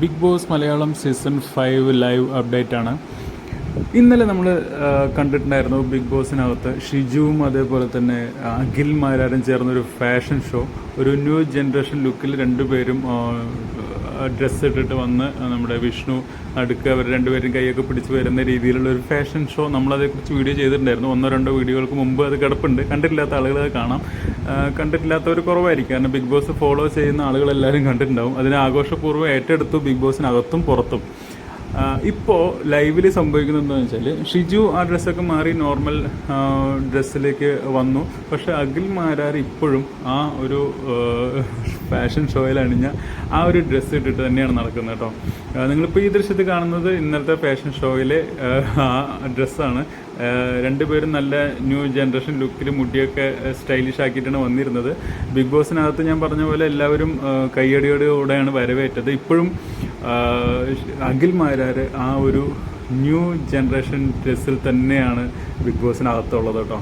Big Boss Malayalam season 5 live update ആണ്. ഇന്നലെ നമ്മൾ കണ്ടിട്ടുണ്ടായിരുന്നു ബിഗ് ബോസിനകത്ത് ഷിജുവും അതേപോലെ തന്നെ അഖിൽ മാരാരും ചേർന്നൊരു ഫാഷൻ ഷോ. ഒരു ന്യൂ ജനറേഷൻ ലുക്കിൽ രണ്ടുപേരും ഡ്രസ്സ് ഇട്ടിട്ട് വന്ന് നമ്മുടെ വിഷ്ണു അടുക്ക് അവർ രണ്ടുപേരും കൈയൊക്കെ പിടിച്ച് വരുന്ന രീതിയിലുള്ള ഒരു ഫാഷൻ ഷോ. നമ്മളതേക്കുറിച്ച് വീഡിയോ ചെയ്തിട്ടുണ്ടായിരുന്നു. 1-2 വീഡിയോകൾക്ക് മുമ്പ് അത് കിടപ്പുണ്ട്. കണ്ടിട്ടില്ലാത്ത ആളുകൾ അത് കാണാം. കണ്ടിട്ടില്ലാത്തവർ കുറവായിരിക്കും, കാരണം ബിഗ് ബോസ് ഫോളോ ചെയ്യുന്ന ആളുകളെല്ലാവരും കണ്ടിട്ടുണ്ടാവും. അതിനെ ആഘോഷപൂർവ്വം ഏറ്റെടുത്തു ബിഗ് ബോസിനകത്തും പുറത്തും. ഇപ്പോൾ ലൈവിൽ സംഭവിക്കുന്നത് എന്താണെന്ന് വെച്ചാൽ ഷിജു ആ ഡ്രസ്സൊക്കെ മാറി നോർമൽ ഡ്രസ്സിലേക്ക് വന്നു. പക്ഷേ അഖിൽ മാരാർ ഇപ്പോഴും ആ ഒരു ഫാഷൻ ഷോയിൽ അണിഞ്ഞ ആ ഒരു ഡ്രസ്സ് ഇട്ടിട്ട് തന്നെയാണ് നടക്കുന്നത് കേട്ടോ. നിങ്ങളിപ്പോൾ ഈ ദൃശ്യത്തിൽ കാണുന്നത് ഇന്നലത്തെ ഫാഷൻ ഷോയിലെ ആ ഡ്രസ്സാണ്. രണ്ടുപേരും നല്ല ന്യൂ ജനറേഷൻ ലുക്കിൽ മുടിയൊക്കെ സ്റ്റൈലിഷ് ആക്കിയിട്ടാണ് വന്നിരുന്നത്. ബിഗ് ബോസിനകത്ത് ഞാൻ പറഞ്ഞ പോലെ എല്ലാവരും കയ്യടിയോടുകൂടെയാണ് വരവേറ്റത്. ഇപ്പോഴും അഖിൽ മാരാർ ആ ഒരു ന്യൂ ജനറേഷൻ ഡ്രസ്സിൽ തന്നെയാണ് ബിഗ് ബോസിനകത്തുള്ളത് കേട്ടോ.